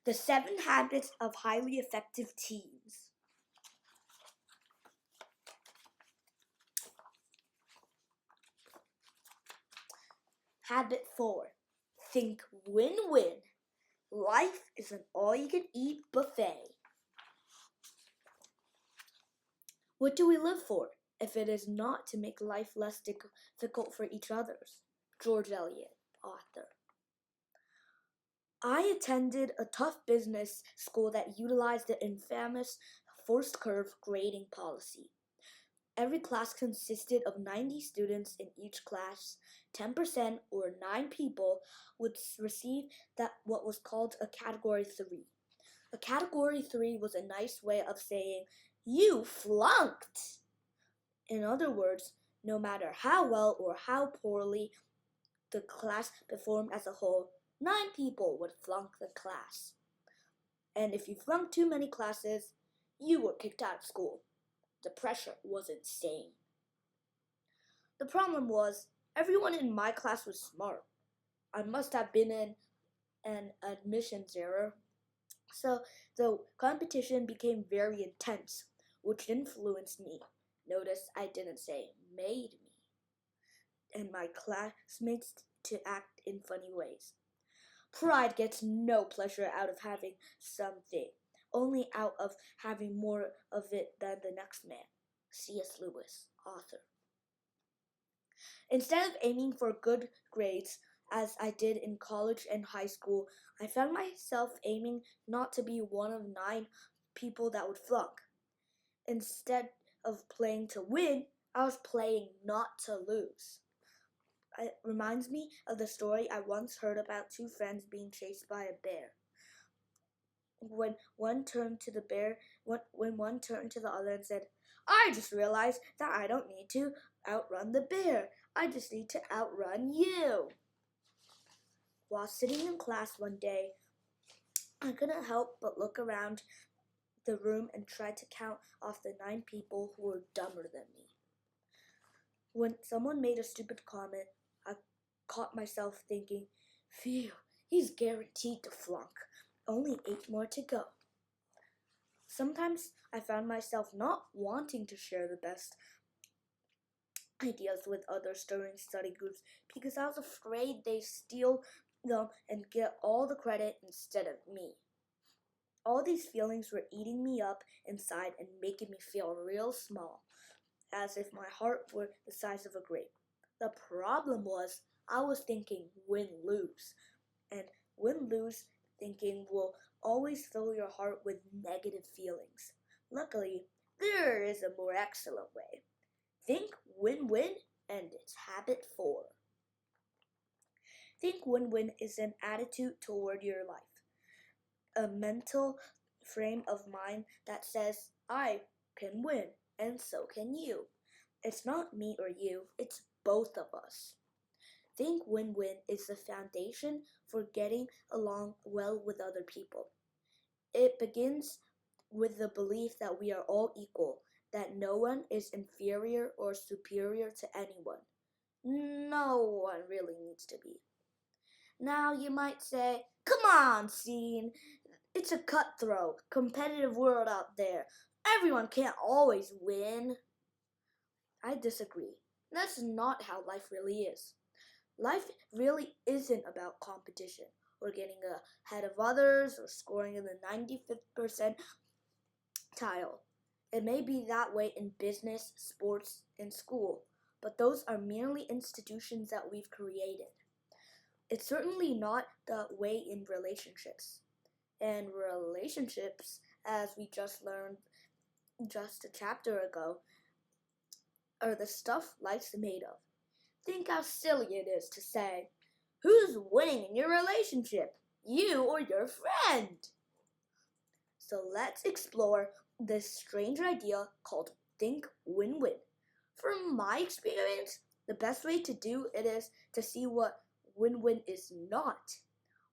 The 7 Habits of Highly Effective Teams. Habit 4. Think win-win. Life is an all-you-can-eat buffet. What do we live for if it is not to make life less difficult for each other? George Eliot, author. I attended a tough business school that utilized the infamous forced curve grading policy. Every class consisted of 90 students in each class. 10% or 9 people would receive what was called a Category 3. A Category 3 was a nice way of saying, you flunked! In other words, no matter how well or how poorly the class performed as a whole, 9 people would flunk the class. And if you flunked too many classes, you were kicked out of school. The pressure was insane. The problem was, everyone in my class was smart. I must have been in an admissions error. So the competition became very intense, which influenced me. Notice I didn't say made me. And my classmates to act in funny ways. Pride gets no pleasure out of having something, only out of having more of it than the next man. C.S. Lewis, author. Instead of aiming for good grades, as I did in college and high school, I found myself aiming not to be one of 9 people that would flunk. Instead of playing to win, I was playing not to lose. It reminds me of the story I once heard about 2 friends being chased by a bear. When one turned to the other and said, I just realized that I don't need to outrun the bear. I just need to outrun you. While sitting in class one day, I couldn't help but look around the room and try to count off the 9 people who were dumber than me. When someone made a stupid comment, I caught myself thinking, phew, he's guaranteed to flunk. Only 8 more to go. Sometimes I found myself not wanting to share the best ideas with others during study groups because I was afraid they'd steal them and get all the credit instead of me. All these feelings were eating me up inside and making me feel real small, as if my heart were the size of a grape. The problem was I was thinking win-lose, and win-lose thinking will always fill your heart with negative feelings. Luckily, there is a more excellent way. Think win-win, and it's habit 4. Think win-win is an attitude toward your life, a mental frame of mind that says, I can win, and so can you. It's not me or you, it's both of us. Think win-win is the foundation for getting along well with other people. It begins with the belief that we are all equal, that no one is inferior or superior to anyone. No one really needs to be. Now you might say, come on, Scene. It's a cutthroat, competitive world out there. Everyone can't always win. I disagree. That's not how life really is. Life really isn't about competition or getting ahead of others or scoring in the 95th percentile. It may be that way in business, sports, and school, but those are merely institutions that we've created. It's certainly not the way in relationships. And relationships, as we just learned just a chapter ago, are the stuff life's made of. Think how silly it is to say, who's winning in your relationship, you or your friend? So let's explore this strange idea called think win-win. From my experience, the best way to do it is to see what win-win is not.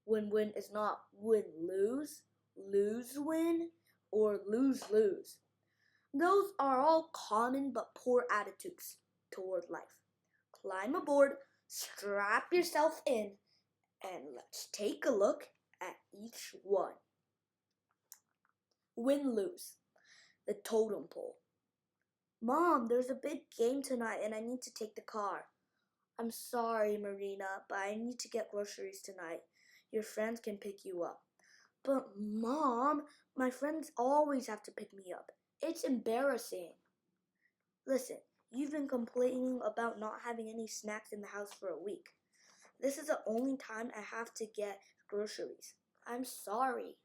Win-win is not win-lose, lose-win, or lose-lose. Those are all common but poor attitudes toward life. Climb aboard, strap yourself in, and let's take a look at each one. Win-lose, the totem pole. Mom, there's a big game tonight and I need to take the car. I'm sorry, Marina, but I need to get groceries tonight. Your friends can pick you up. But Mom, my friends always have to pick me up. It's embarrassing. Listen, you've been complaining about not having any snacks in the house for a week. This is the only time I have to get groceries. I'm sorry.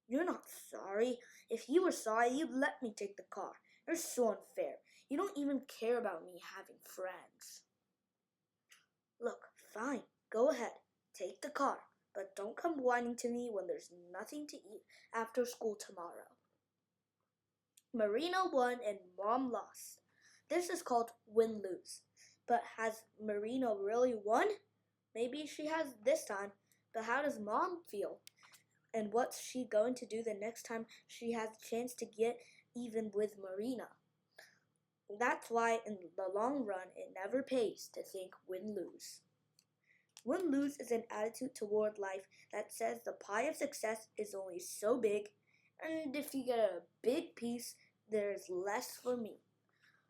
You're not sorry. If you were sorry, you'd let me take the car. You're so unfair. You don't even care about me having friends. Look, fine. Go ahead. Take the car. But don't come whining to me when there's nothing to eat after school tomorrow. Marina won and Mom lost. This is called win-lose. But has Marina really won? Maybe she has this time. But how does Mom feel? And what's she going to do the next time she has a chance to get even with Marina? That's why in the long run it never pays to think win-lose. Win-lose is an attitude toward life that says the pie of success is only so big, and if you get a big piece, there's less for me.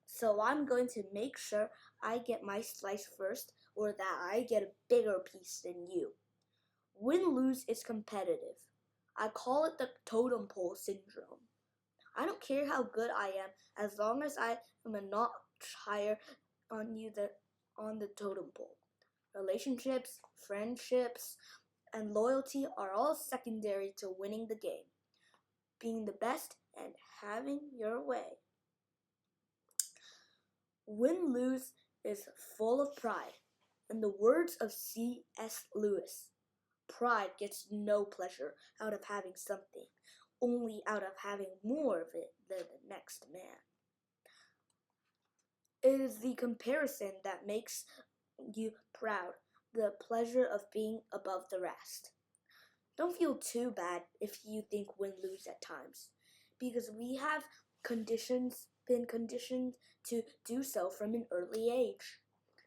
So I'm going to make sure I get my slice first, or that I get a bigger piece than you. Win-lose is competitive. I call it the totem pole syndrome. I don't care how good I am as long as I am a notch higher on the totem pole. Relationships, friendships, and loyalty are all secondary to winning the game, being the best, and having your way. Win-lose is full of pride. In the words of C.S. Lewis, pride gets no pleasure out of having something, only out of having more of it than the next man. It is the comparison that makes you proud, the pleasure of being above the rest. Don't feel too bad if you think win-lose at times, because we have been conditioned to do so from an early age.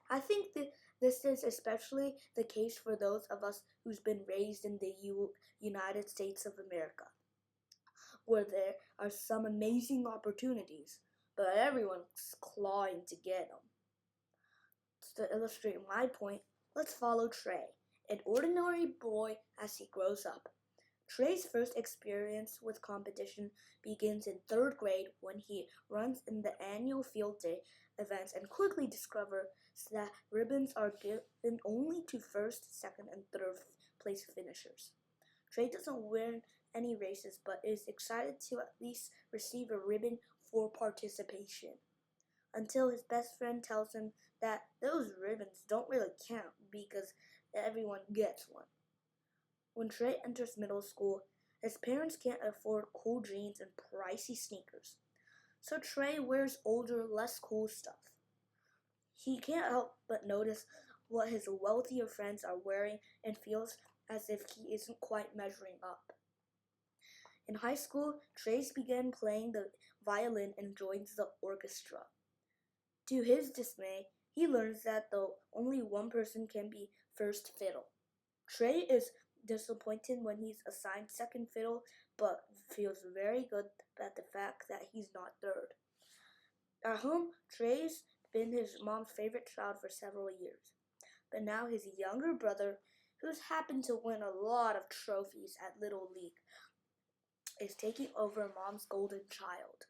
I think that this is especially the case for those of us who's been raised in the United States of America, where there are some amazing opportunities, but everyone's clawing to get them. To illustrate my point, let's follow Trey, an ordinary boy as he grows up. Trey's first experience with competition begins in third grade when he runs in the annual field day events and quickly discovers that ribbons are given only to first, second, and third place finishers. Trey doesn't win any races but is excited to at least receive a ribbon for participation, until his best friend tells him that those ribbons don't really count because everyone gets one. When Trey enters middle school, his parents can't afford cool jeans and pricey sneakers, so Trey wears older, less cool stuff. He can't help but notice what his wealthier friends are wearing and feels as if he isn't quite measuring up. In high school, Trace began playing the violin and joins the orchestra. To his dismay, he learns that though only one person can be first fiddle. Trey is disappointed when he's assigned second fiddle, but feels very good at the fact that he's not third. At home, Trey's been his mom's favorite child for several years, but now his younger brother, who's happened to win a lot of trophies at Little League, is taking over mom's golden child.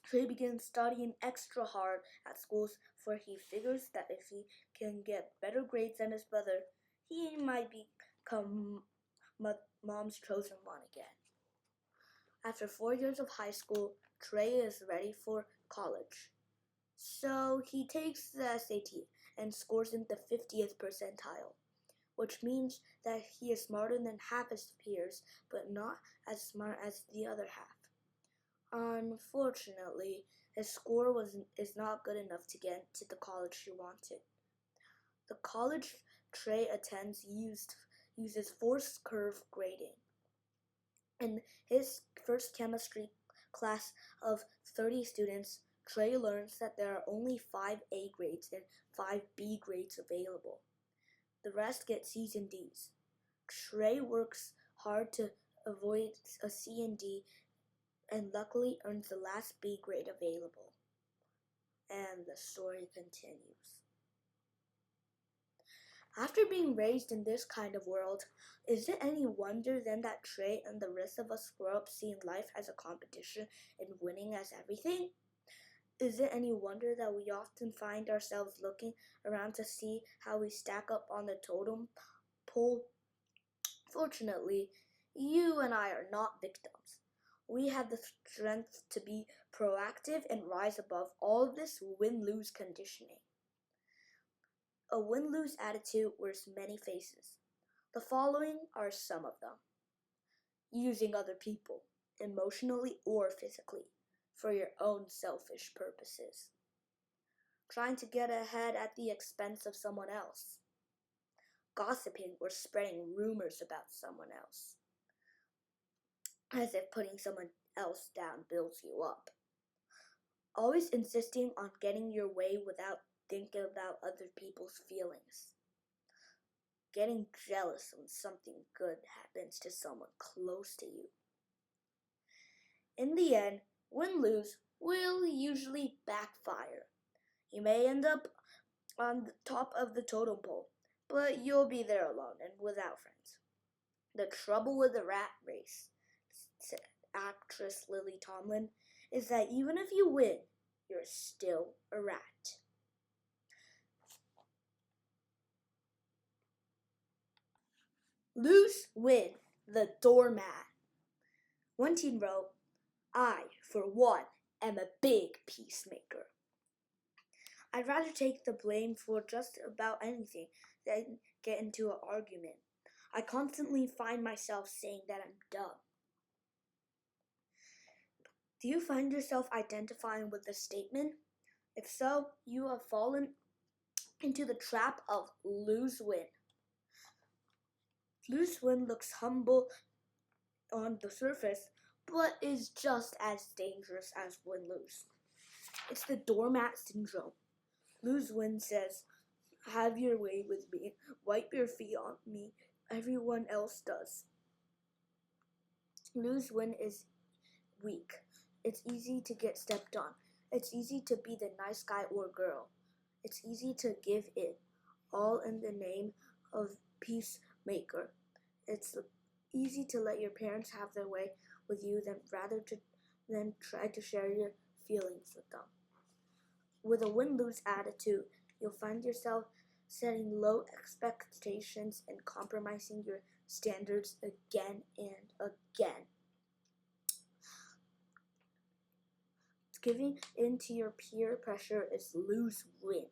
Trey begins studying extra hard at schools, for he figures that if he can get better grades than his brother, he might become mom's chosen one again. After 4 years of high school, Trey is ready for college. So he takes the SAT and scores in the 50th percentile, which means that he is smarter than half his peers, but not as smart as the other half. Unfortunately, his score is not good enough to get to the college he wanted. The college Trey attends uses forced curve grading. In his first chemistry class of 30 students, Trey learns that there are only 5 A grades and 5 B grades available. The rest get C's and D's. Trey works hard to avoids a C and D, and luckily earns the last B grade available. And the story continues. After being raised in this kind of world, is it any wonder then that Trey and the rest of us grow up seeing life as a competition and winning as everything? Is it any wonder that we often find ourselves looking around to see how we stack up on the totem pole? Fortunately, you and I are not victims. We have the strength to be proactive and rise above all this win-lose conditioning. A win-lose attitude wears many faces. The following are some of them. Using other people, emotionally or physically, for your own selfish purposes. Trying to get ahead at the expense of someone else. Gossiping or spreading rumors about someone else. As if putting someone else down builds you up. Always insisting on getting your way without thinking about other people's feelings. Getting jealous when something good happens to someone close to you. In the end, win-lose will usually backfire. You may end up on the top of the totem pole, but you'll be there alone and without friends. The trouble with the rat race, said actress Lily Tomlin, is that even if you win, you're still a rat. Lose, win, the doormat. One teen wrote, I, for one, am a big peacemaker. I'd rather take the blame for just about anything than get into an argument. I constantly find myself saying that I'm dumb. Do you find yourself identifying with this statement? If so, you have fallen into the trap of lose-win. Lose-win looks humble on the surface, but is just as dangerous as win-lose. It's the doormat syndrome. Lose-win says, have your way with me, wipe your feet on me, everyone else does. Lose-win is weak. It's easy to get stepped on. It's easy to be the nice guy or girl. It's easy to give in, all in the name of peacemaker. It's easy to let your parents have their way with you than try to share your feelings with them. With a win-lose attitude, you'll find yourself setting low expectations and compromising your standards again and again. Giving in to your peer pressure is lose-win.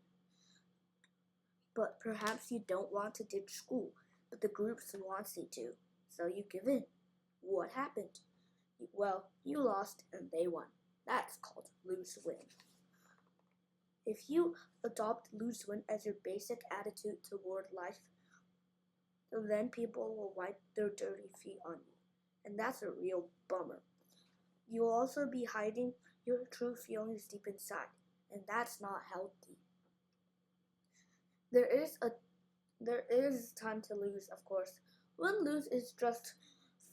But perhaps you don't want to ditch school, but the group wants you to, so you give in. What happened? Well, you lost and they won. That's called lose-win. If you adopt lose-win as your basic attitude toward life, then people will wipe their dirty feet on you, and that's a real bummer. You will also be hiding your true feelings deep inside, and that's not healthy. There is time to lose, of course. Win-lose is just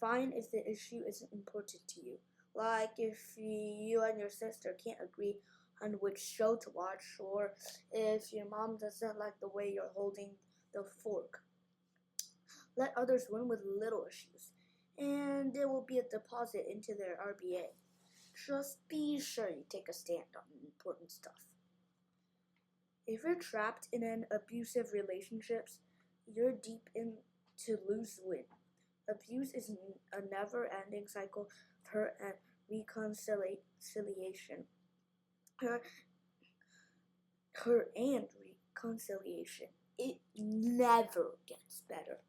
fine if the issue isn't important to you. Like if you and your sister can't agree on which show to watch, or if your mom doesn't like the way you're holding the fork. Let others win with little issues, and there will be a deposit into their RBA. Just be sure you take a stand on important stuff. If you're trapped in an abusive relationship, you're deep into lose-win. Abuse is a never-ending cycle of hurt and reconciliation. Hurt and reconciliation. It never gets better.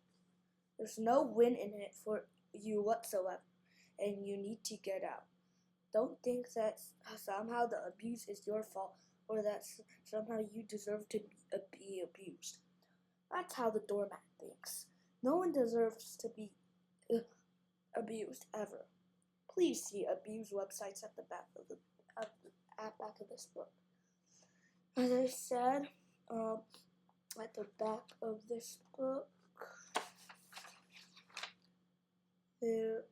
There's no win in it for you whatsoever, and you need to get out. Don't think that somehow the abuse is your fault or that somehow you deserve to be abused. That's how the doormat thinks. No one deserves to be abused ever. Please see abuse websites at the back of this book. As I said, at the back of this book, there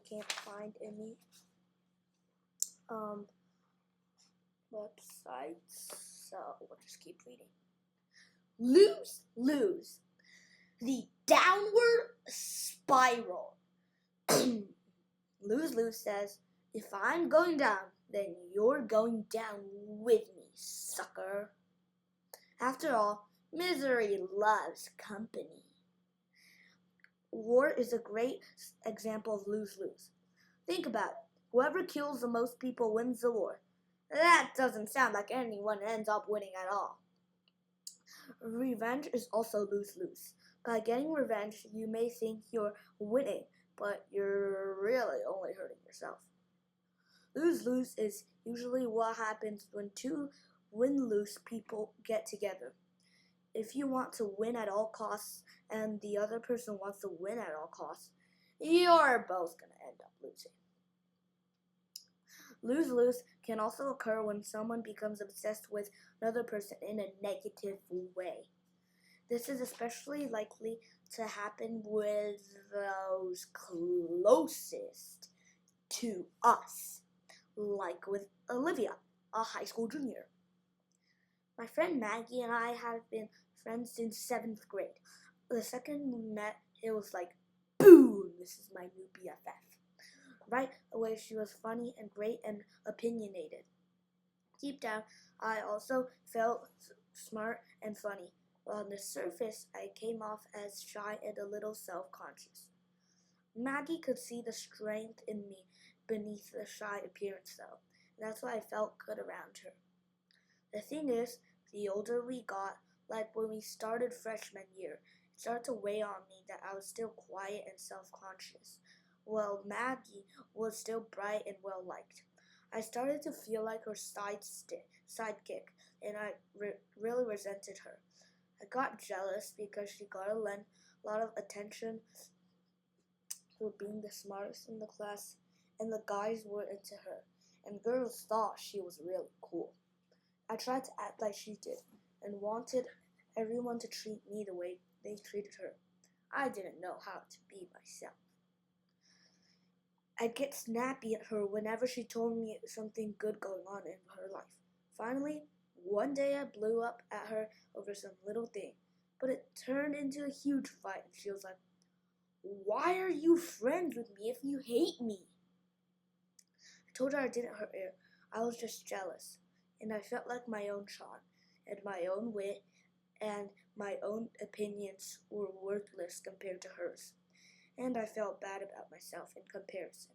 can't find any websites, so we'll just keep reading. Lose, lose. The downward spiral. Lose, lose says, if I'm going down, then you're going down with me, sucker. After all, misery loves company. War is a great example of lose-lose. Think about it. Whoever kills the most people wins the war. That doesn't sound like anyone ends up winning at all. Revenge is also lose-lose. By getting revenge, you may think you're winning, but you're really only hurting yourself. Lose-lose is usually what happens when two win-lose people get together. If you want to win at all costs and the other person wants to win at all costs, you're both going to end up losing. Lose-lose can also occur when someone becomes obsessed with another person in a negative way. This is especially likely to happen with those closest to us, like with Olivia, a high school junior. My friend Maggie and I have been friends since 7th grade. The second we met, it was like, boom, this is my new BFF. Right away, she was funny and great and opinionated. Deep down, I also felt smart and funny. While on the surface, I came off as shy and a little self-conscious. Maggie could see the strength in me beneath the shy appearance, though. That's why I felt good around her. The thing is, the older we got, like when we started freshman year, it started to weigh on me that I was still quiet and self-conscious, while Maggie was still bright and well-liked. I started to feel like her sidekick, and I really resented her. I got jealous because she got a lot of attention for being the smartest in the class, and the guys were into her, and girls thought she was really cool. I tried to act like she did, and wanted everyone to treat me the way they treated her. I didn't know how to be myself. I'd get snappy at her whenever she told me something good going on in her life. Finally, one day I blew up at her over some little thing, but it turned into a huge fight, and she was like, "Why are you friends with me if you hate me?" I told her I didn't hurt her. I was just jealous, and I felt like my own charm and my own wit and my own opinions were worthless compared to hers, and I felt bad about myself in comparison.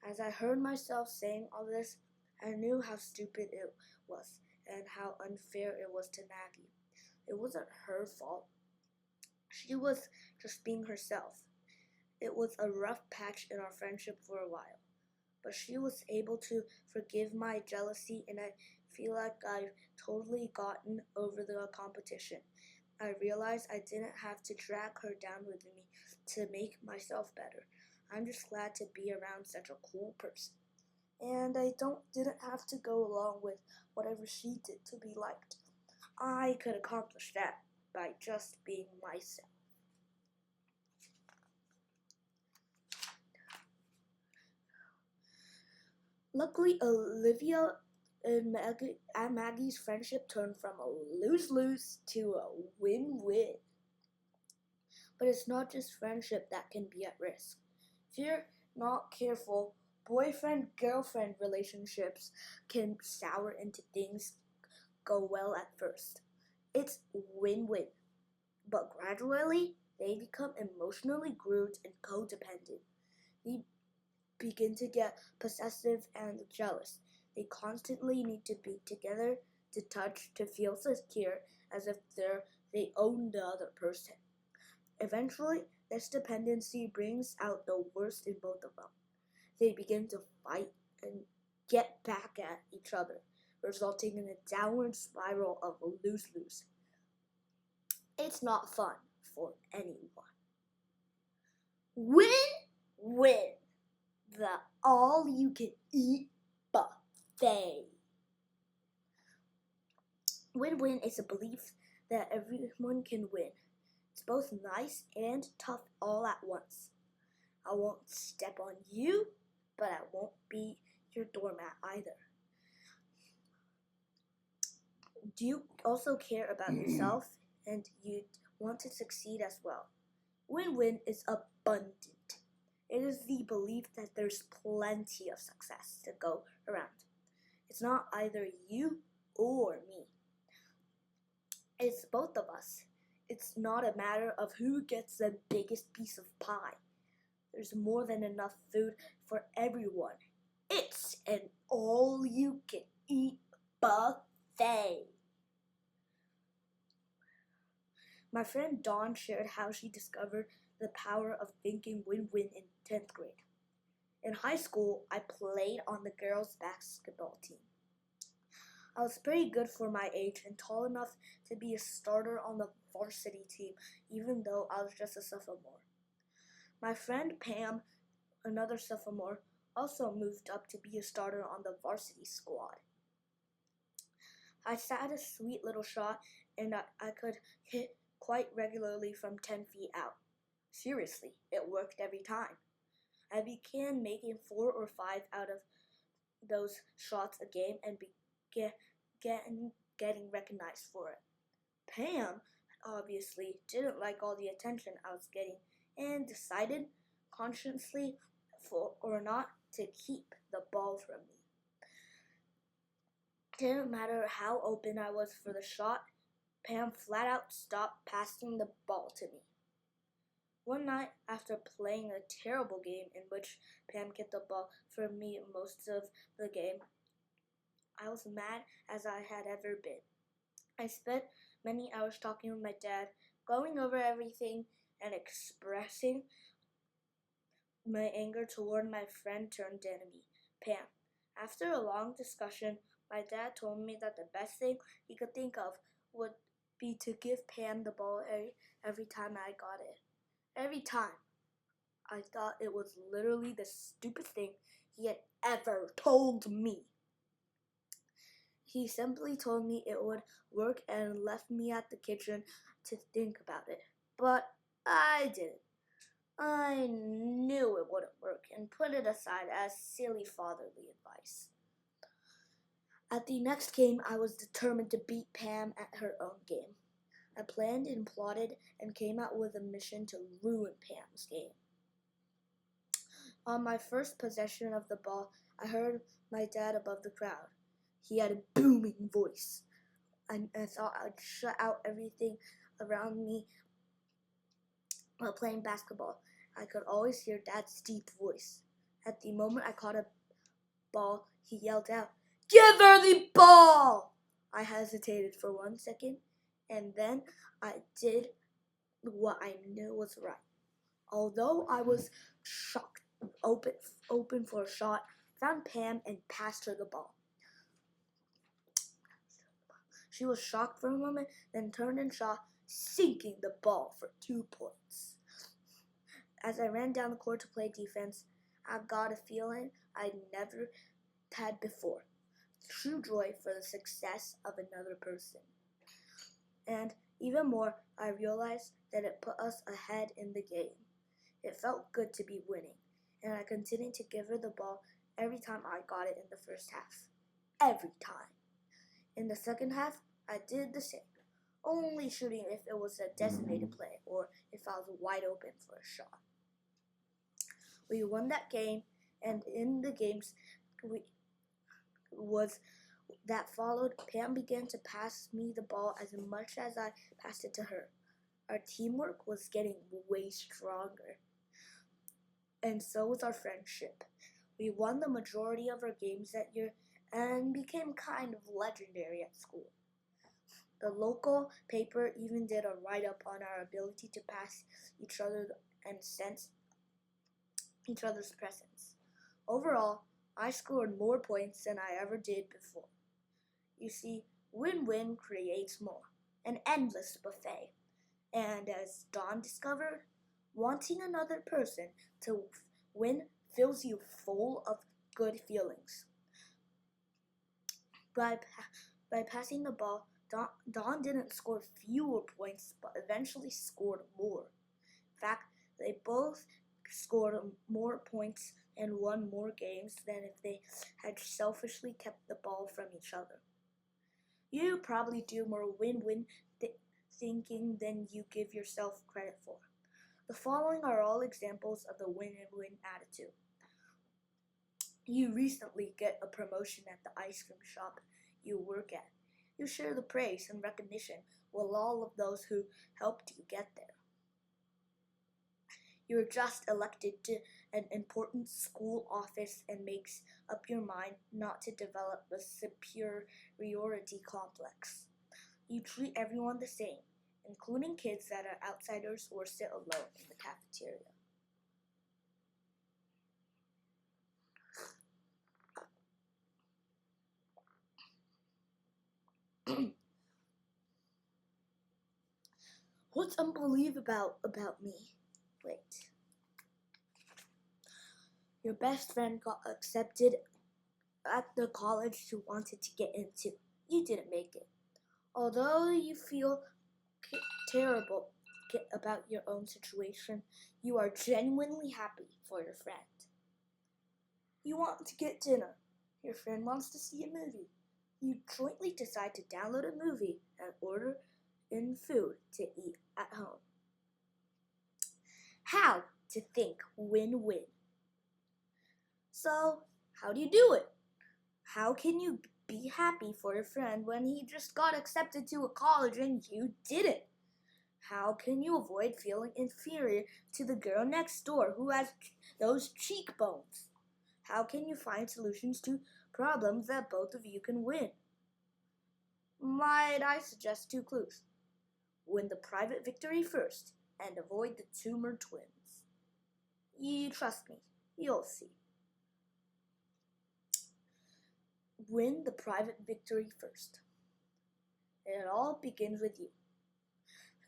As I heard myself saying all this, I knew how stupid it was and how unfair it was to Maggie. It wasn't her fault. She was just being herself. It was a rough patch in our friendship for a while, but she was able to forgive my jealousy, and I feel like I've totally gotten over the competition. I realized I didn't have to drag her down with me to make myself better. I'm just glad to be around such a cool person. And I didn't have to go along with whatever she did to be liked. I could accomplish that by just being myself. Luckily, Olivia and Maggie's friendship turned from a lose-lose to a win-win. But it's not just friendship that can be at risk. If you're not careful, boyfriend-girlfriend relationships can sour into things go well at first. It's win-win. But gradually, they become emotionally glued and codependent. They begin to get possessive and jealous. They constantly need to be together, to touch, to feel secure, as if they own the other person. Eventually, this dependency brings out the worst in both of them. They begin to fight and get back at each other, resulting in a downward spiral of lose-lose. It's not fun for anyone. Win-win. The all-you-can-eat buffet. Win-win is a belief that everyone can win. It's both nice and tough all at once. I won't step on you, but I won't be your doormat either. Do you also care about yourself and you want to succeed as well? Win-win is abundant. It is the belief that there's plenty of success to go around. It's not either you or me. It's both of us. It's not a matter of who gets the biggest piece of pie. There's more than enough food for everyone. It's an all-you-can-eat buffet. My friend Dawn shared how she discovered the power of thinking win-win in 10th grade. In high school, I played on the girls' basketball team. I was pretty good for my age and tall enough to be a starter on the varsity team, even though I was just a sophomore. My friend Pam, another sophomore, also moved up to be a starter on the varsity squad. I had a sweet little shot and I could hit quite regularly from 10 feet out. Seriously, it worked every time. I began making 4 or 5 out of those shots a game and getting recognized for it. Pam obviously didn't like all the attention I was getting and decided, consciously or not, to keep the ball from me. Didn't matter how open I was for the shot, Pam flat out stopped passing the ball to me. One night, after playing a terrible game in which Pam kept the ball from me most of the game, I was mad as I had ever been. I spent many hours talking with my dad, going over everything and expressing my anger toward my friend turned enemy, Pam. After a long discussion, my dad told me that the best thing he could think of would be to give Pam the ball every time I got it. Every time. I thought it was literally the stupidest thing he had ever told me. He simply told me it would work and left me at the kitchen to think about it. But I didn't. I knew it wouldn't work and put it aside as silly fatherly advice. At the next game, I was determined to beat Pam at her own game. I planned and plotted and came out with a mission to ruin Pam's game. On my first possession of the ball, I heard my dad above the crowd. He had a booming voice. I thought I'd shut out everything around me while playing basketball. I could always hear Dad's deep voice. At the moment I caught a ball, he yelled out, "Give her the ball!" I hesitated for 1 second, and then I did what I knew was right. Although I was shocked, open for a shot, found Pam and passed her the ball. She was shocked for a moment, then turned and shot, sinking the ball for 2 points. As I ran down the court to play defense, I got a feeling I'd never had before. True joy for the success of another person. And even more, I realized that it put us ahead in the game. It felt good to be winning, and I continued to give her the ball every time I got it in the first half. Every time. In the second half, I did the same, only shooting if it was a designated play or if I was wide open for a shot. We won that game, and in the games that followed, Pam began to pass me the ball as much as I passed it to her. Our teamwork was getting way stronger, and so was our friendship. We won the majority of our games that year and became kind of legendary at school. The local paper even did a write-up on our ability to pass each other and sense each other's presence. Overall, I scored more points than I ever did before. You see, win-win creates more, an endless buffet. And as Dawn discovered, wanting another person to win fills you full of good feelings. By passing the ball, Dawn didn't score fewer points, but eventually scored more. In fact, they both scored more points and won more games than if they had selfishly kept the ball from each other. You probably do more win-win thinking than you give yourself credit for. The following are all examples of the win-win attitude. You recently get a promotion at the ice cream shop you work at. You share the praise and recognition with all of those who helped you get there. You're just elected to an important school office and makes up your mind not to develop a superiority complex. You treat everyone the same, including kids that are outsiders or sit alone in the cafeteria. What's unbelievable about me? Wait. Your best friend got accepted at the college you wanted to get into. You didn't make it. Although you feel terrible about your own situation, you are genuinely happy for your friend. You want to get dinner. Your friend wants to see a movie. You jointly decide to download a movie and order in food to eat at home. How to think win-win. So, how do you do it? How can you be happy for your friend when he just got accepted to a college and you didn't? How can you avoid feeling inferior to the girl next door who has those cheekbones? How can you find solutions to problems that both of you can win? Might I suggest 2 clues? Win the private victory first and avoid the tumor twins. You trust me, you'll see. Win the private victory first. It all begins with you.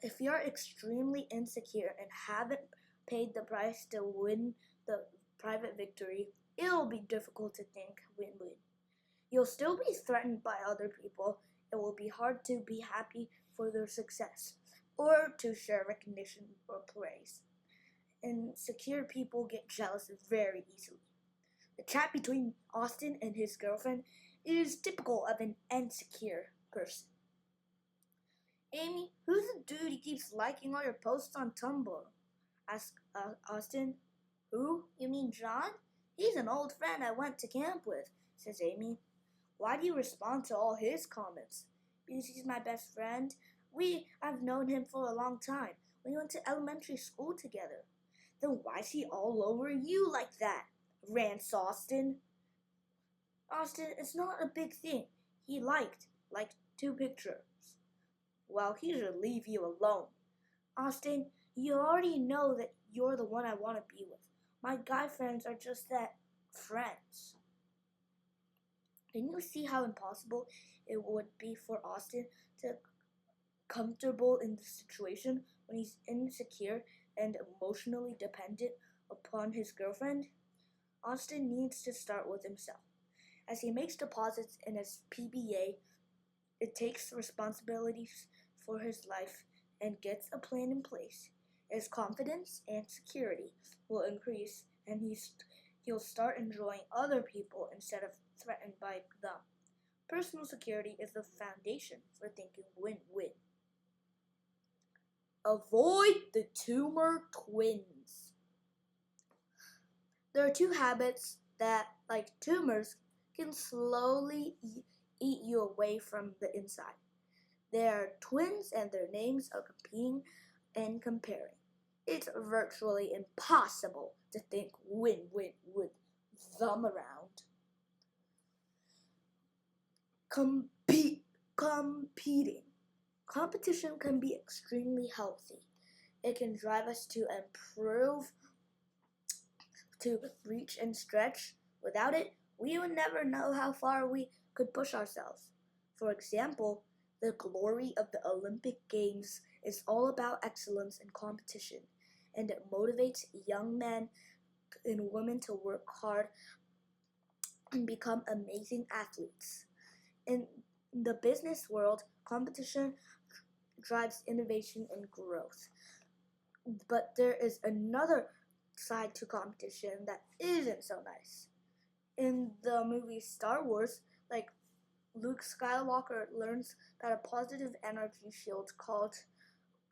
If you're extremely insecure and haven't paid the price to win the private victory, it'll be difficult to think win-win. You'll still be threatened by other people. It will be hard to be happy for their success or to share recognition or praise. Insecure people get jealous very easily. The chat between Austin and his girlfriend is typical of an insecure person. Amy, who's the dude who keeps liking all your posts on Tumblr? Asked Austin. Who? You mean John? He's an old friend I went to camp with, says Amy. Why do you respond to all his comments? Because he's my best friend. I've known him for a long time. We went to elementary school together. Then why's he all over you like that? Rants Austin. Austin, it's not a big thing. He liked 2 pictures. Well, he should leave you alone. Austin, you already know that you're the one I want to be with. My guy friends are just that, friends. Can you see how impossible it would be for Austin to comfortable in the situation when he's insecure and emotionally dependent upon his girlfriend? Austin needs to start with himself. As he makes deposits in his PBA, it takes responsibilities for his life and gets a plan in place. His confidence and security will increase, and he'll start enjoying other people instead of threatened by them. Personal security is the foundation for thinking win-win. Avoid the tumor twins. There are 2 habits that, like tumors, can slowly eat you away from the inside. They are twins and their names are competing and comparing. It's virtually impossible to think win-win with them around. Competing. Competition can be extremely healthy. It can drive us to improve, to reach and stretch. Without it, we would never know how far we could push ourselves. For example, the glory of the Olympic Games is all about excellence and competition, and it motivates young men and women to work hard and become amazing athletes. In the business world, competition drives innovation and growth. But there is another side to competition that isn't so nice. In the movie Star Wars, like Luke Skywalker learns that a positive energy shield called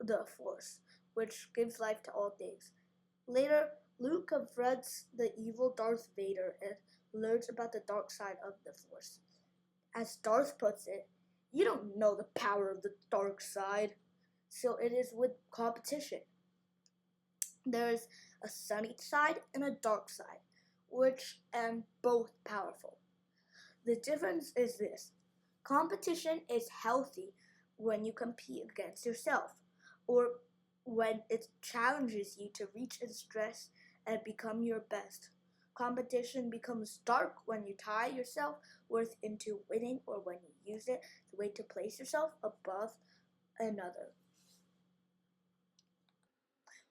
the Force, which gives life to all things. Later, Luke confronts the evil Darth Vader and learns about the dark side of the Force. As Darth puts it, you don't know the power of the dark side. So it is with competition. There is a sunny side and a dark side, which are both powerful. The difference is this: competition is healthy when you compete against yourself, or when it challenges you to reach and stress and become your best. Competition becomes dark when you tie your self-worth into winning, or when you use it as a way to place yourself above another.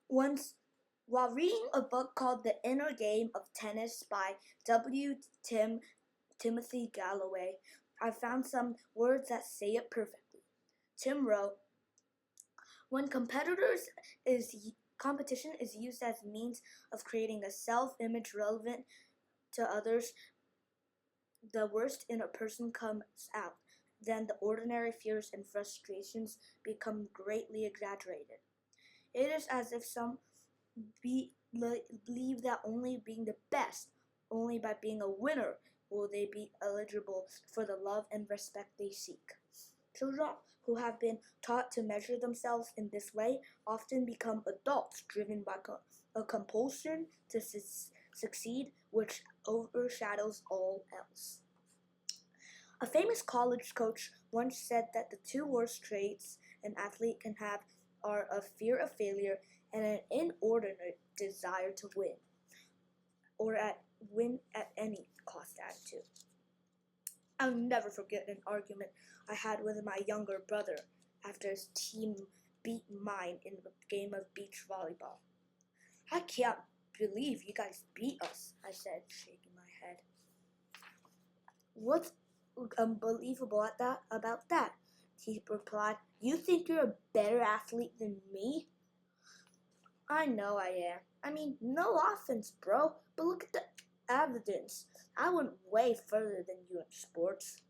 Once, while reading a book called The Inner Game of Tennis by W. Timothy Galloway, I found some words that say it perfectly. Tim wrote, when competition is used as means of creating a self-image relevant to others, the worst in a person comes out. Then the ordinary fears and frustrations become greatly exaggerated. It is as if some believe that only being the best, only by being a winner, will they be eligible for the love and respect they seek. Children who have been taught to measure themselves in this way often become adults driven by a compulsion to succeed, which overshadows all else. A famous college coach once said that the two worst traits an athlete can have are a fear of failure and an inordinate desire to win, or win at any cost attitude. I'll never forget an argument I had with my younger brother after his team beat mine in a game of beach volleyball. I can't believe you guys beat us, I said, shaking my head. What's unbelievable about that? He replied, you think you're a better athlete than me? I know I am. I mean, no offense, bro, but look at the evidence. I went way further than you in sports.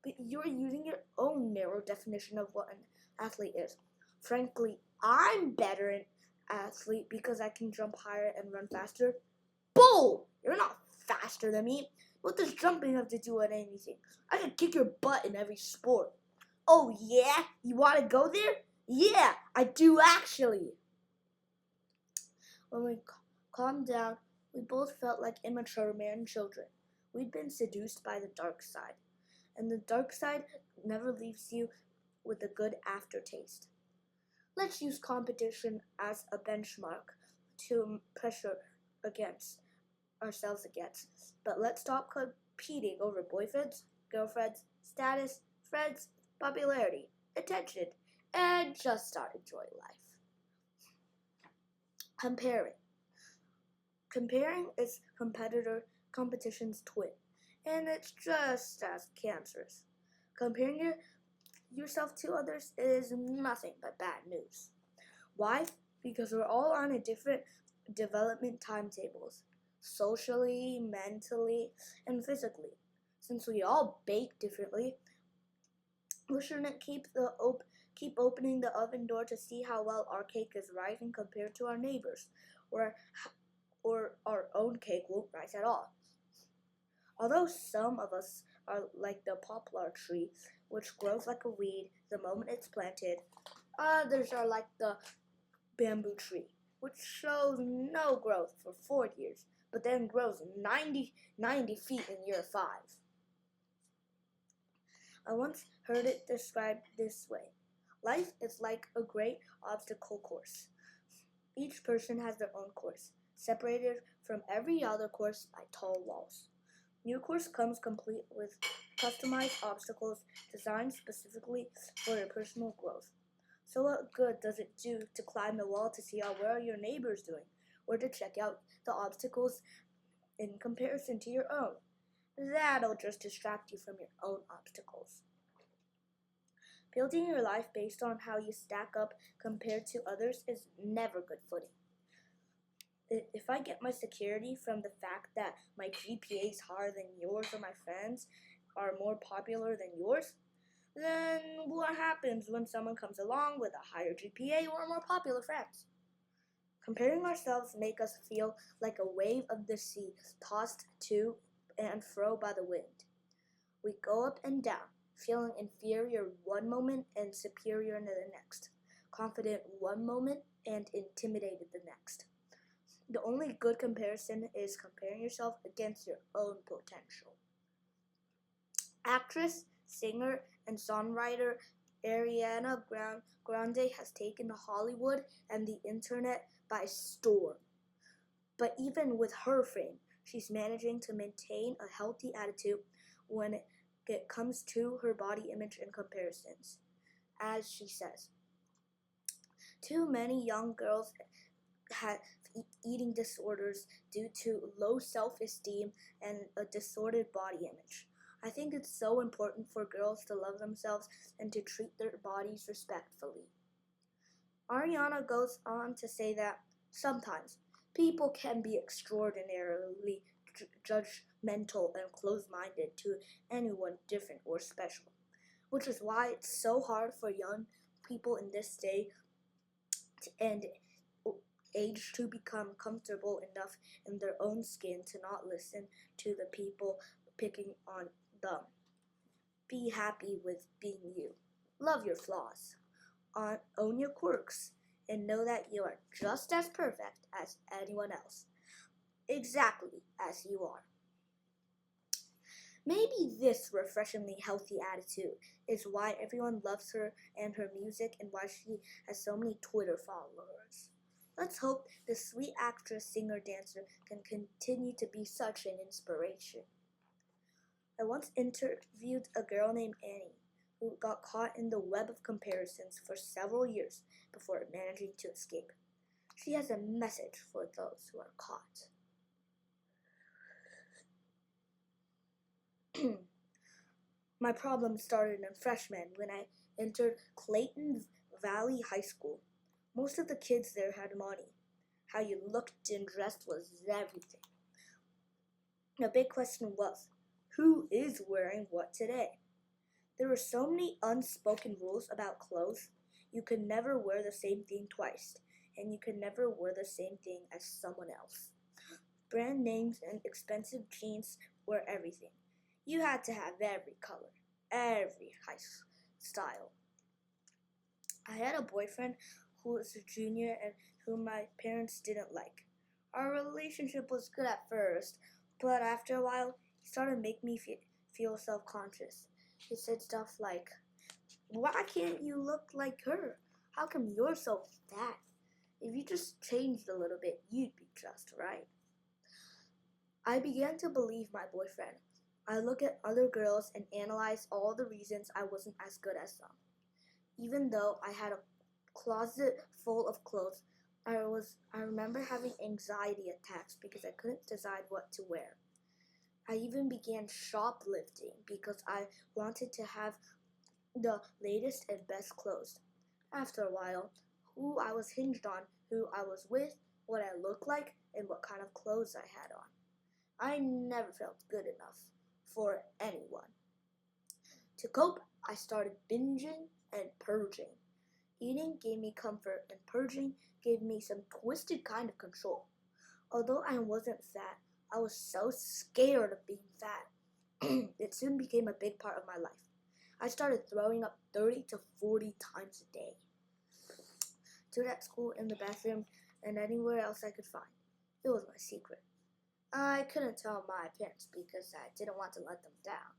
But you're using your own narrow definition of what an athlete is. Frankly, I'm better an athlete because I can jump higher and run faster. Bull! You're not faster than me. What does jumping have to do with anything? I can kick your butt in every sport. Oh yeah? You want to go there? Yeah, I do actually. When we calmed down, we both felt like immature man children. We'd been seduced by the dark side, and the dark side never leaves you with a good aftertaste. Let's use competition as a benchmark to pressure against ourselves against, but let's stop competing over boyfriends, girlfriends, status, friends, popularity, attention, and just start enjoying life. Comparing is competition's twin, and it's just as cancerous. Comparing yourself to others is nothing but bad news. Why? Because we're all on a different development timetables, socially, mentally, and physically. Since we all bake differently, we shouldn't keep opening the oven door to see how well our cake is rising compared to our neighbors, or our own cake won't rise at all. Although some of us are like the poplar tree, which grows like a weed the moment it's planted, others are like the bamboo tree, which shows no growth for 4 years, but then grows 90 feet in year 5. I once heard it described this way: life is like a great obstacle course. Each person has their own course, separated from every other course by tall walls. Your course comes complete with customized obstacles designed specifically for your personal growth. So what good does it do to climb the wall to see how well your neighbor is doing, or to check out the obstacles in comparison to your own? That'll just distract you from your own obstacles. Building your life based on how you stack up compared to others is never good footing. if I get my security from the fact that my GPA is higher than yours or my friends are more popular than yours, then what happens when someone comes along with a higher GPA or more popular friends? Comparing ourselves make us feel like a wave of the sea tossed to and fro by the wind. We go up and down, feeling inferior one moment and superior in the next, confident one moment and intimidated the next. The only good comparison is comparing yourself against your own potential. Actress, singer, and songwriter Ariana Grande has taken Hollywood and the internet by storm. But even with her fame, she's managing to maintain a healthy attitude when it comes to her body image and comparisons. As she says, too many young girls have eating disorders due to low self-esteem and a distorted body image. I think it's so important for girls to love themselves and to treat their bodies respectfully. Ariana goes on to say that sometimes people can be extraordinarily judgmental and close-minded to anyone different or special, which is why it's so hard for young people in this day and age to become comfortable enough in their own skin to not listen to the people picking on them. Be happy with being you. Love your flaws. Own your quirks. And know that you are just as perfect as anyone else. Exactly as you are. Maybe this refreshingly healthy attitude is why everyone loves her and her music and why she has so many Twitter followers. Let's hope the sweet actress, singer, dancer can continue to be such an inspiration. I once interviewed a girl named Annie who got caught in the web of comparisons for several years before managing to escape. She has a message for those who are caught. My problem started in freshman when I entered Clayton Valley High School. Most of the kids there had money. How you looked and dressed was everything. The big question was, who is wearing what today? There were so many unspoken rules about clothes. You could never wear the same thing twice, and you could never wear the same thing as someone else. Brand names and expensive jeans were everything. You had to have every color, every style. I had a boyfriend who was a junior and whom my parents didn't like. Our relationship was good at first, but after a while, he started to make me feel self-conscious. He said stuff like, "Why can't you look like her? How come you're so fat? If you just changed a little bit, you'd be just right." I began to believe my boyfriend. I look at other girls and analyze all the reasons I wasn't as good as them. Even though I had a closet full of clothes, I remember having anxiety attacks because I couldn't decide what to wear. I even began shoplifting because I wanted to have the latest and best clothes. After a while, who I was hinged on who I was with, what I looked like, and what kind of clothes I had on. I never felt good enough for anyone. To cope, I started binging and purging. Eating gave me comfort, and purging gave me some twisted kind of control. Although I wasn't fat, I was so scared of being fat. It soon became a big part of my life. I started throwing up 30 to 40 times a day. Do it at school, in the bathroom, and anywhere else I could find. It was my secret. I couldn't tell my parents because I didn't want to let them down.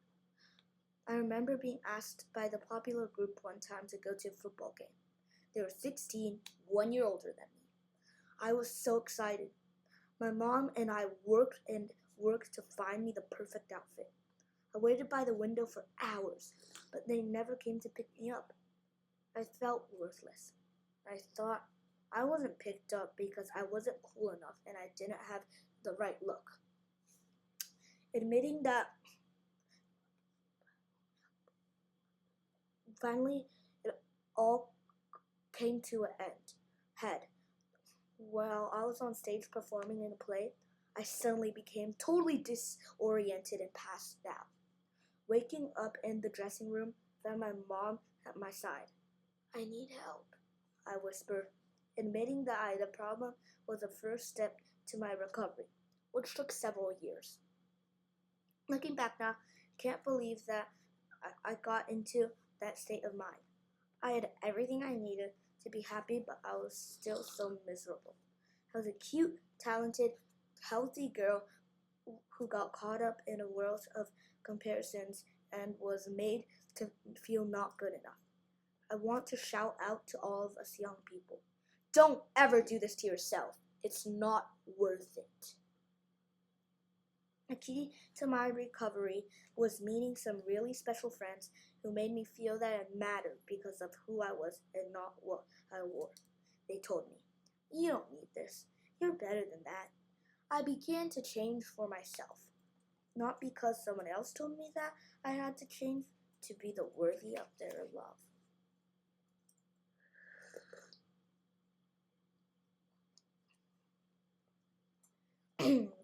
I remember being asked by the popular group one time to go to a football game. They were 16, 1 year older than me. I was so excited. My mom and I worked to find me the perfect outfit. I waited by the window for hours, but they never came to pick me up. I felt worthless. I thought I wasn't picked up because I wasn't cool enough and I didn't have the right look. Admitting that finally it all came to an head. While I was on stage performing in a play, I suddenly became totally disoriented and passed out. Waking up in the dressing room, found my mom at my side. I need help, I whispered, admitting that I had a problem was the first step to my recovery, which took several years. Looking back now, I can't believe that I got into that state of mind. I had everything I needed to be happy, but I was still so miserable. I was a cute, talented, healthy girl who got caught up in a world of comparisons and was made to feel not good enough. I want to shout out to all of us young people. Don't ever do this to yourself. It's not worth it. A key to my recovery was meeting some really special friends who made me feel that I mattered because of who I was and not what I wore. They told me, "You don't need this. You're better than that." I began to change for myself, not because someone else told me that I had to change to be the worthy of their love.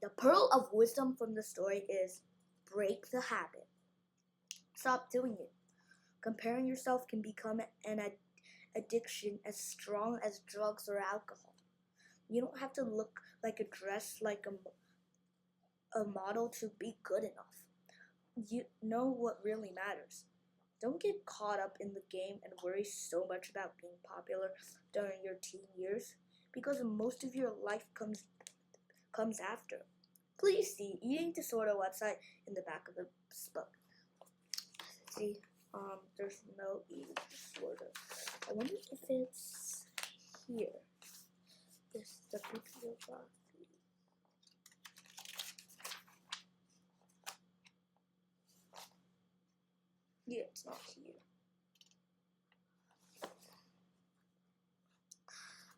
The pearl of wisdom from the story is break the habit. Stop doing it. Comparing yourself can become an addiction as strong as drugs or alcohol. You don't have to look like a dress like a model to be good enough. You know what really matters. Don't get caught up in the game and worry so much about being popular during your teen years because most of your life comes after. Please see Eating Disorder website in the back of the book. See, there's no eating disorder. I wonder if it's here. This the bibliography. Yeah, it's not here.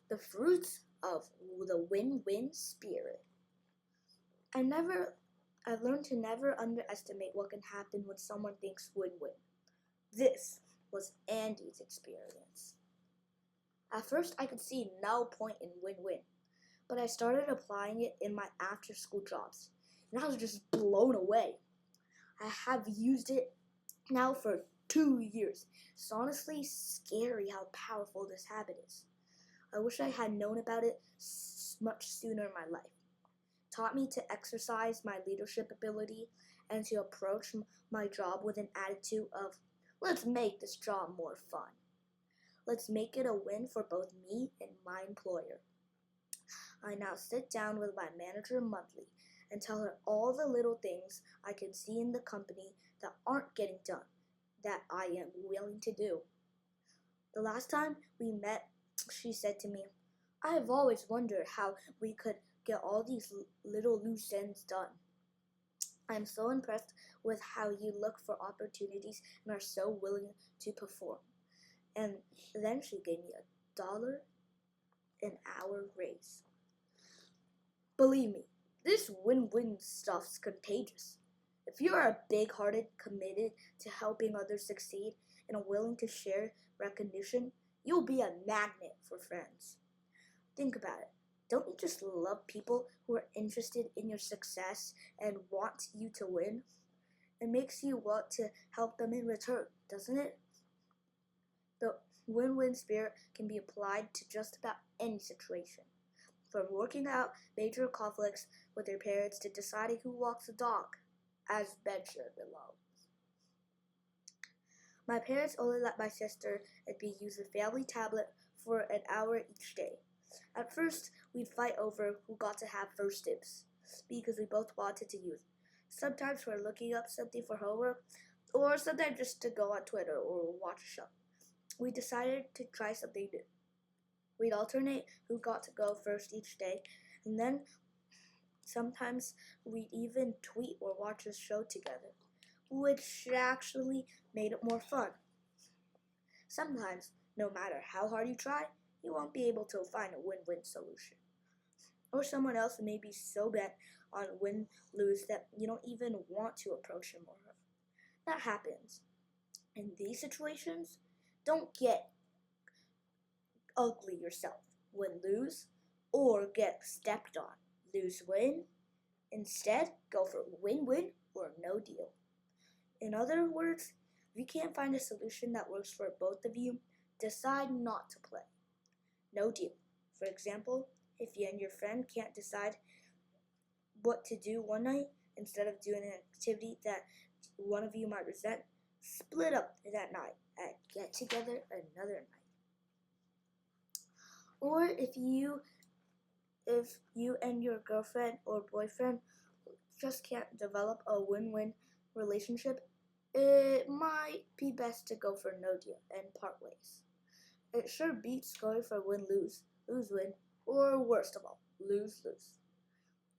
The fruits of the win-win spirit. I've learned to never underestimate what can happen when someone thinks win-win. This was Andy's experience. At first, I could see no point in win-win, but I started applying it in my after-school jobs, and I was just blown away. I have used it now for 2 years. It's honestly scary how powerful this habit is. I wish I had known about it much sooner in my life. It taught me to exercise my leadership ability and to approach my job with an attitude of, let's make this job more fun. Let's make it a win for both me and my employer. I now sit down with my manager monthly and tell her all the little things I can see in the company that aren't getting done, that I am willing to do. The last time we met, she said to me, "I have always wondered how we could get all these little loose ends done. I am so impressed with how you look for opportunities and are so willing to perform." And then she gave me $1 an hour raise. Believe me, this win-win stuff's contagious. If you are big-hearted, committed to helping others succeed, and are willing to share recognition, you'll be a magnet for friends. Think about it. Don't you just love people who are interested in your success and want you to win? It makes you want to help them in return, doesn't it? The win-win spirit can be applied to just about any situation, from working out major conflicts with their parents to deciding who walks the dog, as mentioned below. My parents only let my sister and me use the family tablet for an hour each day. At first, we'd fight over who got to have first dibs, because we both wanted to use it. Sometimes we're looking up something for homework, or sometimes just to go on Twitter or watch a show. We decided to try something new. We'd alternate who got to go first each day, and then sometimes we'd even tweet or watch a show together, which actually made it more fun. Sometimes, no matter how hard you try, you won't be able to find a win-win solution. Or someone else may be so bent on win-lose that you don't even want to approach him or her. That happens. In these situations, don't get ugly yourself. Win-lose, or get stepped on. Lose win. Instead, go for win-win or no deal. In other words, if you can't find a solution that works for both of you, decide not to play. No deal. For example, if you and your friend can't decide what to do one night, instead of doing an activity that one of you might resent, split up that night and get together another night. Or if you and your girlfriend or boyfriend just can't develop a win-win relationship, it might be best to go for no deal and part ways. It sure beats going for win-lose, lose-win, or worst of all, lose-lose.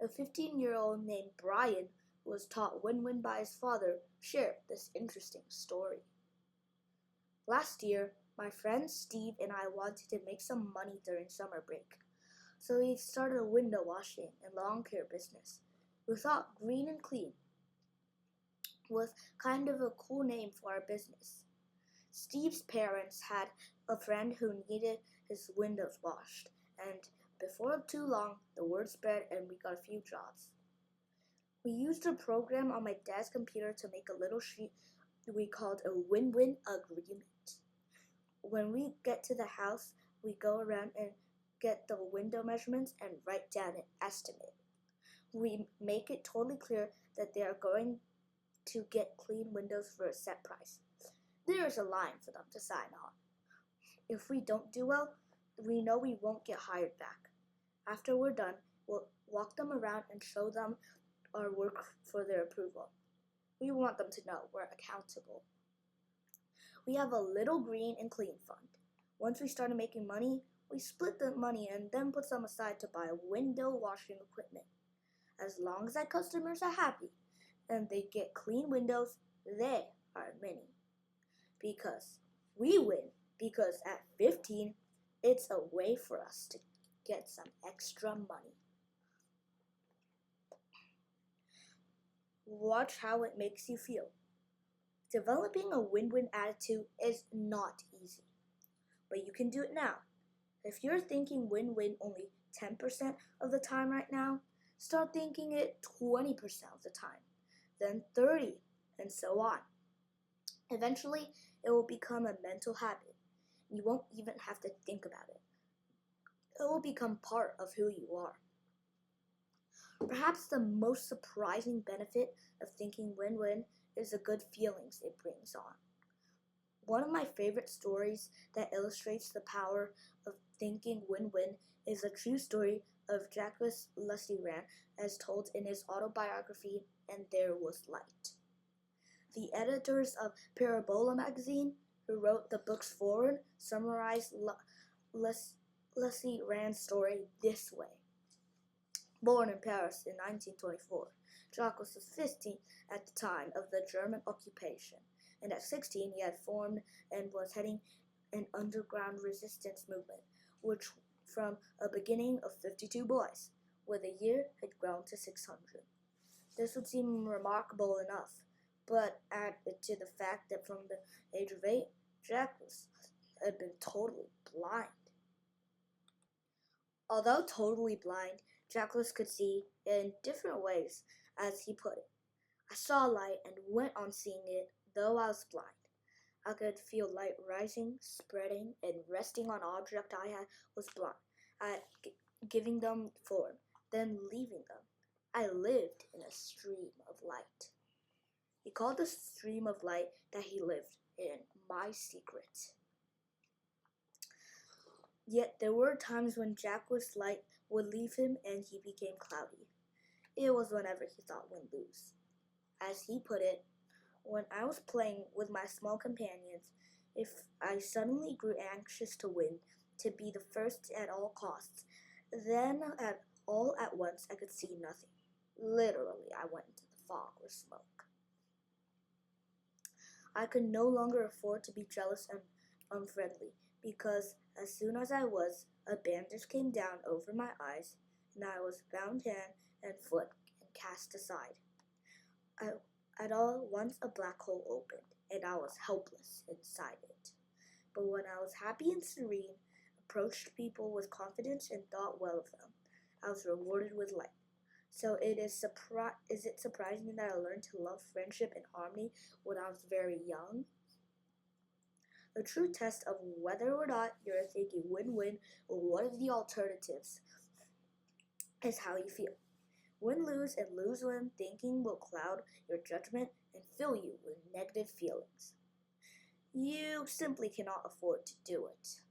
A 15-year-old named Brian who was taught win-win by his father shared this interesting story. Last year, my friend Steve and I wanted to make some money during summer break, so we started a window washing and lawn care business. We thought Green and Clean was kind of a cool name for our business. Steve's parents had a friend who needed his windows washed, and before too long, the word spread and we got a few jobs. We used a program on my dad's computer to make a little sheet we called a win-win agreement. When we get to the house, we go around and get the window measurements and write down an estimate. We make it totally clear that they are going to get clean windows for a set price. There is a line for them to sign on. If we don't do well, we know we won't get hired back. After we're done, we'll walk them around and show them our work for their approval. We want them to know we're accountable. We have a little Green and Clean fund. Once we started making money, we split the money and then put some aside to buy window washing equipment. As long as our customers are happy and they get clean windows, they are winning. Because we win. Because at 15, it's a way for us to get some extra money. Watch how it makes you feel. Developing a win-win attitude is not easy, but you can do it now. If you're thinking win-win only 10% of the time right now, start thinking it 20% of the time, then 30, and so on. Eventually, it will become a mental habit. You won't even have to think about it. It will become part of who you are. Perhaps the most surprising benefit of thinking win-win is the good feelings it brings on. One of my favorite stories that illustrates the power of thinking win-win is a true story of Jacques Lasserand as told in his autobiography, And There Was Light. The editors of Parabola magazine, who wrote the book's foreword, summarized Lasserand's story this way. Born in Paris in 1924, Jacques was 15 at the time of the German occupation, and at 16 he had formed and was heading an underground resistance movement, which from a beginning of 52 boys, with a year had grown to 600. This would seem remarkable enough, but add it to the fact that from the age of 8, Jacques had been totally blind. Although totally blind, Jacques could see in different ways, as he put it. I saw light and went on seeing it, though I was blind. I could feel light rising, spreading, and resting on object I was blind at giving them form, then leaving them. I lived in a stream of light. He called the stream of light that he lived in my secret. Yet there were times when Jacques' light would leave him and he became cloudy. It was whenever he thought win-lose. As he put it, when I was playing with my small companions, if I suddenly grew anxious to win, to be the first at all costs, then all at once I could see nothing. Literally, I went into the fog or smoke. I could no longer afford to be jealous and unfriendly, because as soon as I was, a bandage came down over my eyes, and I was bound hand and foot and cast aside. At all once a black hole opened, and I was helpless inside it. But when I was happy and serene, a approached people with confidence and thought well of them. I was rewarded with light. So is it surprising that I learned to love friendship and harmony when I was very young? The true test of whether or not you're thinking win-win or what are the alternatives is how you feel. Win-lose and lose-win thinking will cloud your judgment and fill you with negative feelings. You simply cannot afford to do it.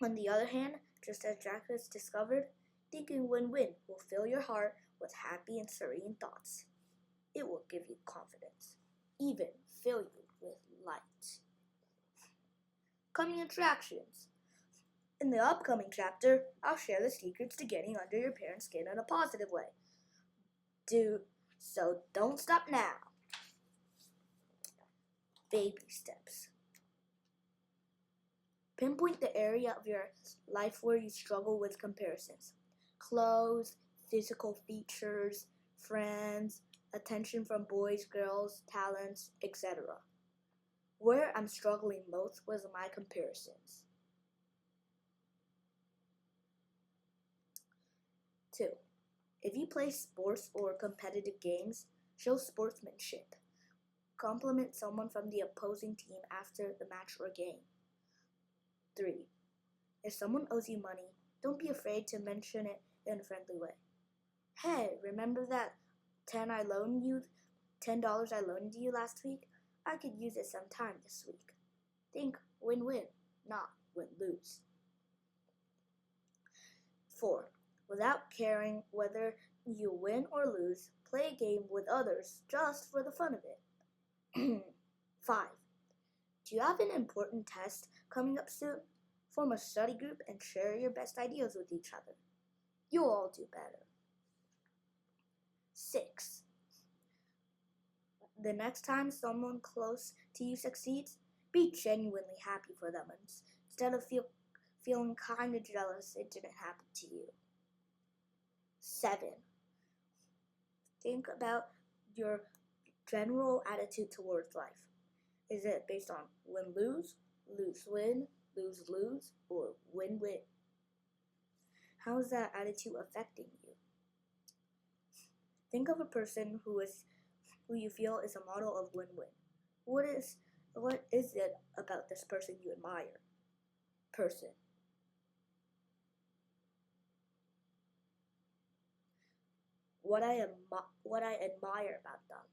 On the other hand, just as Jack has discovered, thinking win-win will fill your heart with happy and serene thoughts. It will give you confidence, even fill you with light. Coming attractions. In the upcoming chapter, I'll share the secrets to getting under your parents' skin in a positive way. So don't stop now. Baby steps. Pinpoint the area of your life where you struggle with comparisons. Clothes, physical features, friends, attention from boys, girls, talents, etc. Where I'm struggling most was my comparisons. 2. If you play sports or competitive games, show sportsmanship. Compliment someone from the opposing team after the match or game. 3. If someone owes you money, don't be afraid to mention it in a friendly way. Hey, remember that $10 I loaned you last week? I could use it sometime this week. Think win-win, not win-lose. 4. Without caring whether you win or lose, play a game with others just for the fun of it. 5. Do you have an important test coming up soon? Form a study group and share your best ideas with each other. You'll all do better. 6. The next time someone close to you succeeds, be genuinely happy for them instead of feeling kind of jealous it didn't happen to you. 7. Think about your general attitude towards life. Is it based on win-lose, lose-win, lose-lose, or win-win? How is that attitude affecting you? Think of a person who you feel is a model of win-win. What is it about this person you admire? Person. What I admire about them.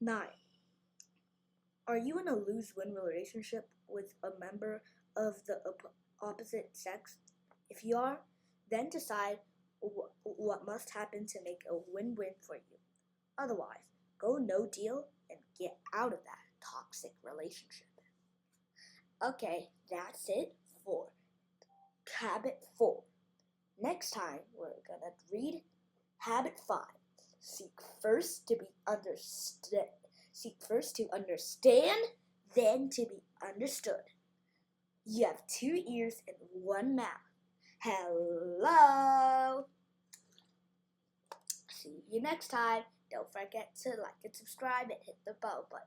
9. Are you in a lose-win relationship with a member of the opposite sex? If you are, then decide what must happen to make a win-win for you. Otherwise, go no deal and get out of that toxic relationship. Okay, that's it for Habit 4. Next time, we're gonna read Habit 5. Seek first to understand, then to be understood. You have 2 ears and 1 mouth. Hello! See you next time. Don't forget to like and subscribe and hit the bell button.